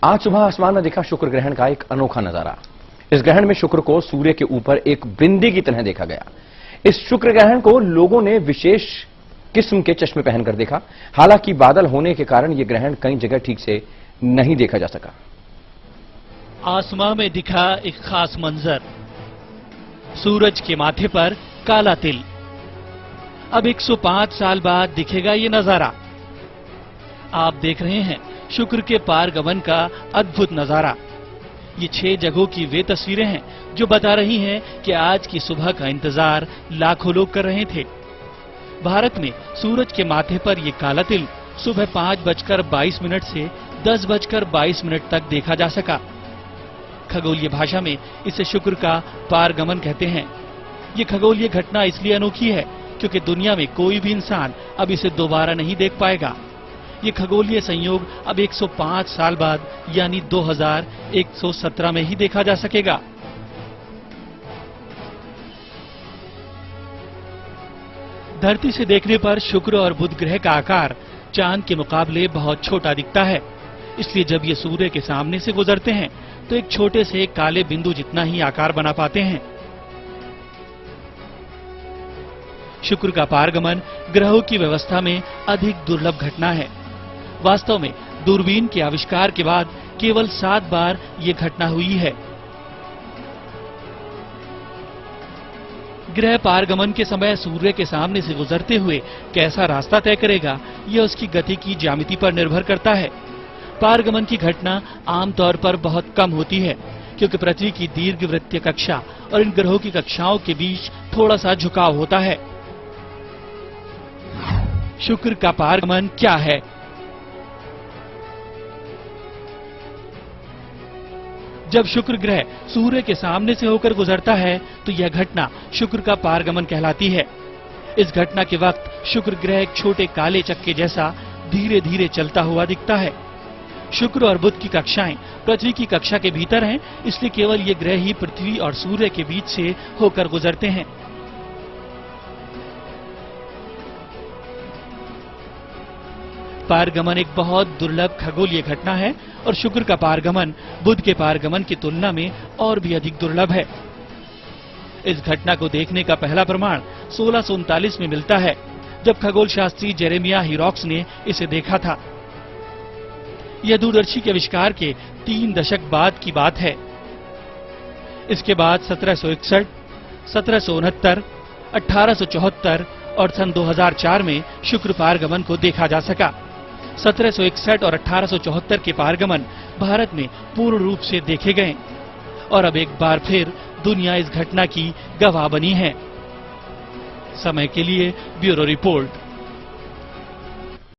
आज सुबह आसमान में दिखा शुक्र ग्रहण का एक अनोखा नजारा। इस ग्रहण में शुक्र को सूर्य के ऊपर एक बिंदी की तरह देखा गया। इस शुक्र ग्रहण को लोगों ने विशेष किस्म के चश्मे पहनकर देखा। हालांकि बादल होने के कारण यह ग्रहण कई जगह ठीक से नहीं देखा जा सका। आसमां में दिखा एक खास मंजर, सूरज के माथे पर काला तिल। अब 105 साल बाद दिखेगा ये नजारा। आप देख रहे हैं शुक्र के पारगमन का अद्भुत नजारा। ये 6 जगहों की वे तस्वीरें हैं जो बता रही हैं कि आज की सुबह का इंतजार लाखों लोग कर रहे थे। भारत में सूरज के माथे पर ये काला तिल सुबह 5:22 से 10:22 तक देखा जा सका। खगोलीय भाषा में इसे शुक्र का पारगमन कहते हैं। ये खगोलीय घटना इसलिए अनोखी है क्योंकि दुनिया में कोई भी इंसान अब इसे दोबारा नहीं देख पाएगा। ये खगोलीय संयोग अब 105 साल बाद यानी 2117 में ही देखा जा सकेगा। धरती से देखने पर शुक्र और बुध ग्रह का आकार चांद के मुकाबले बहुत छोटा दिखता है। इसलिए जब ये सूर्य के सामने से गुजरते हैं तो एक छोटे से काले बिंदु जितना ही आकार बना पाते हैं। शुक्र का पारगमन ग्रहों की व्यवस्था में अधिक दुर्लभ घटना है। वास्तव में दूरबीन के आविष्कार के बाद केवल 7 बार ये घटना हुई है। ग्रह पारगमन के समय सूर्य के सामने से गुजरते हुए कैसा रास्ता तय करेगा, यह उसकी गति की ज्यामिति पर निर्भर करता है। पारगमन की घटना आमतौर पर बहुत कम होती है क्योंकि पृथ्वी की दीर्घवृत्तीय कक्षा और इन ग्रहों की कक्षाओं के बीच थोड़ा सा झुकाव होता है। शुक्र का पारगमन क्या है? जब शुक्र ग्रह सूर्य के सामने से होकर गुजरता है तो यह घटना शुक्र का पारगमन कहलाती है। इस घटना के वक्त शुक्र ग्रह एक छोटे काले चक्के जैसा धीरे धीरे चलता हुआ दिखता है। शुक्र और बुध की कक्षाएं पृथ्वी की कक्षा के भीतर हैं, इसलिए केवल ये ग्रह ही पृथ्वी और सूर्य के बीच से होकर गुजरते हैं। पारगमन एक बहुत दुर्लभ खगोलीय घटना है और शुक्र का पारगमन बुध के पारगमन की तुलना में और भी अधिक दुर्लभ है। इस घटना को देखने का पहला प्रमाण 1639 में मिलता है, जब खगोल शास्त्री जेरेमिया हिरॉक्स ने इसे देखा था। यह दूरदर्शी के आविष्कार के 3 दशक बाद की बात है। इसके बाद 1761, 1769, 1874 और सन 2004 में शुक्र पारगमन को देखा जा सका। 1761 और 1874 के पारगमन भारत में पूर्ण रूप से देखे गए और अब एक बार फिर दुनिया इस घटना की गवाह बनी है। समय के लिए ब्यूरो रिपोर्ट।